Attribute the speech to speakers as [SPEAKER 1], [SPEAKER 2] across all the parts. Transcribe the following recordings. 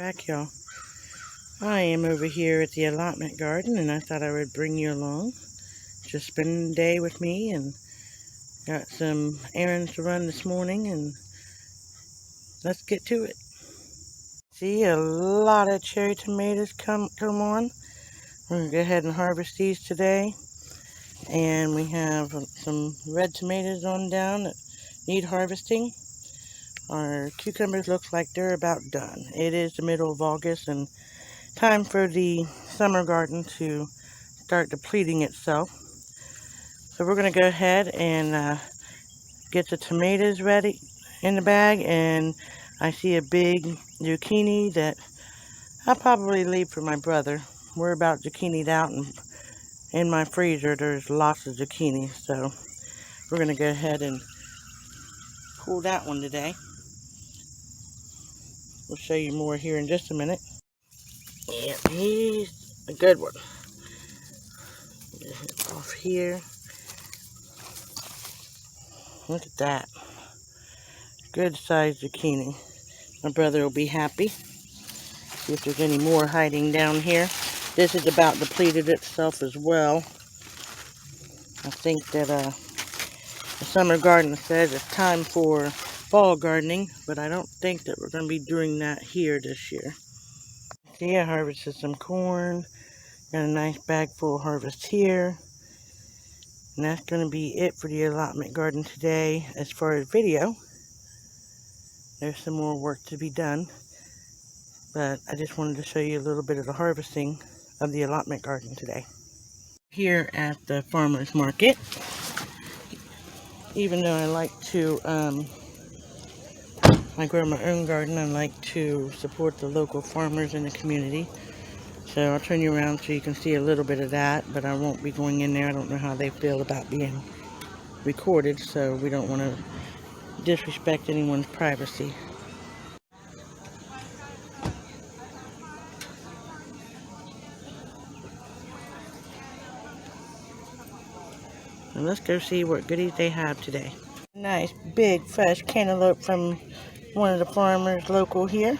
[SPEAKER 1] back, y'all. I am over here at the allotment garden, and I thought I would bring you along. Just spend the day with me, and got some errands to run this morning, and let's get to it. See, a lot of cherry tomatoes come on. We're going to go ahead and harvest these today. And we have some red tomatoes on down that need harvesting. Our cucumbers look like they're about done. It is the middle of August and time for the summer garden to start depleting itself. So we're going to go ahead and get the tomatoes ready in the bag, and I see a big zucchini that I'll probably leave for my brother. We're about zucchini'd out, and in my freezer there's lots of zucchini, so we're going to go ahead and pull that one today. We'll show you more here in just a minute. Yeah, he's a good one. Get it off here. Look at that. Good sized zucchini. My brother will be happy. See if there's any more hiding down here. This is about depleted itself as well. I think that the summer garden says it's time for fall gardening, but I don't think that we're going to be doing that here this year. See, I harvested some corn. Got a nice bag full harvest here. And that's going to be it for the allotment garden today as far as video. There's some more work to be done, but I just wanted to show you a little bit of the harvesting of the allotment garden today. Here at the farmer's market, even though I like to, I grow my own garden, I like to support the local farmers in the community. So I'll turn you around so you can see a little bit of that, but I won't be going in there. I don't know how they feel about being recorded, so we don't want to disrespect anyone's privacy. And let's go see what goodies they have today. Nice big fresh cantaloupe from one of the farmers local here.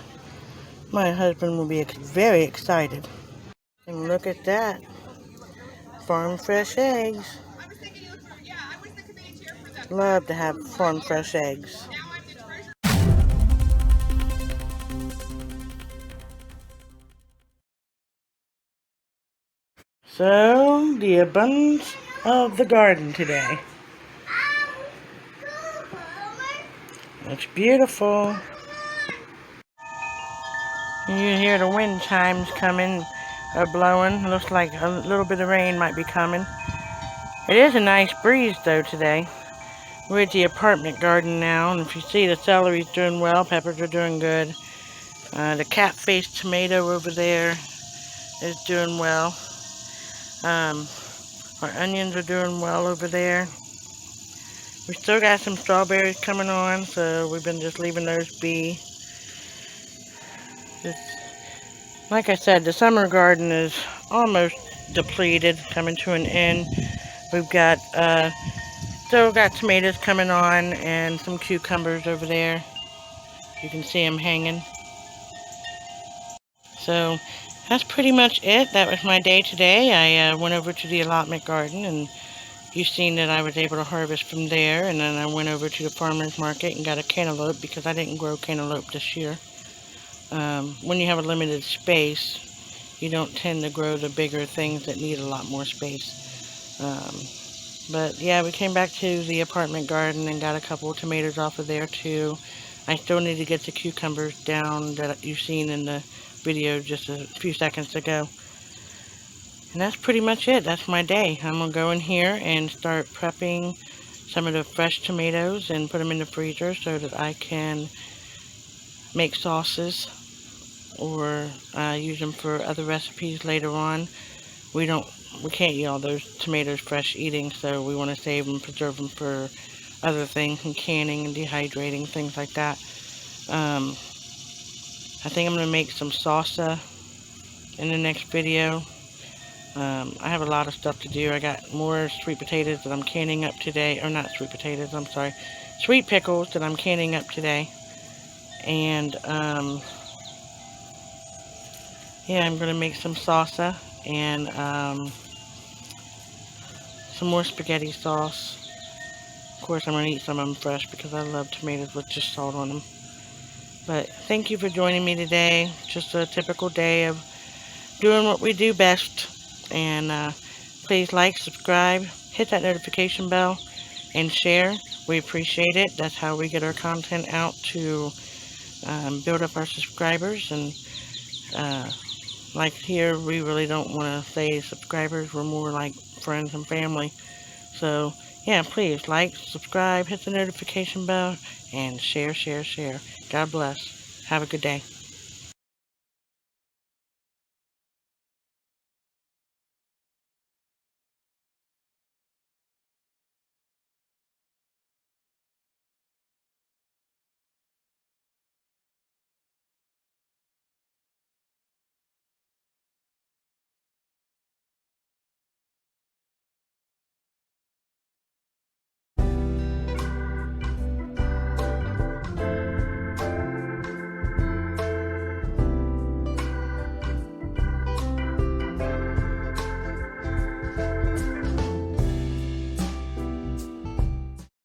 [SPEAKER 1] My husband will be very excited. And look at that. Farm fresh eggs. Love to have farm fresh eggs. So, the abundance of the garden today. It's beautiful. You hear the wind chimes coming or blowing. Looks like a little bit of rain might be coming. It is a nice breeze though today. We're at the apartment garden now, and if you see, the celery's doing well, peppers are doing good. The cat-faced tomato over there is doing well. Our onions are doing well over there. We still got some strawberries coming on, so we've been just leaving those be. Like I said, the summer garden is almost depleted, coming to an end. We've got still got tomatoes coming on and some cucumbers over there. You can see them hanging. So that's pretty much it. That was my day today. I went over to the allotment garden, and you've seen that I was able to harvest from there. And then I went over to the farmer's market and got a cantaloupe because I didn't grow cantaloupe this year. When you have a limited space, you don't tend to grow the bigger things that need a lot more space. But yeah, we came back to the apartment garden and got a couple of tomatoes off of there too. I still need to get the cucumbers down that you've seen in the video just a few seconds ago. And that's pretty much it. That's my day. I'm going to go in here and start prepping some of the fresh tomatoes and put them in the freezer so that I can make sauces or use them for other recipes later on. We can't eat all those tomatoes fresh eating, so we want to save them, preserve them for other things, and canning and dehydrating, things like that. I think I'm going to make some salsa in the next video. I have a lot of stuff to do. I got more sweet potatoes that I'm canning up today, or not sweet potatoes, I'm sorry, sweet pickles that I'm canning up today. And Yeah, I'm going to make some salsa and some more spaghetti sauce. Of course, I'm going to eat some of them fresh because I love tomatoes with just salt on them. But thank you for joining me today. Just a typical day of doing what we do best. And please like, subscribe, hit that notification bell, and share. We appreciate it. That's how we get our content out to build up our subscribers. And like here, we really don't want to say subscribers. We're more like friends and family. So, yeah, please like, subscribe, hit the notification bell, and share, share, share. God bless. Have a good day.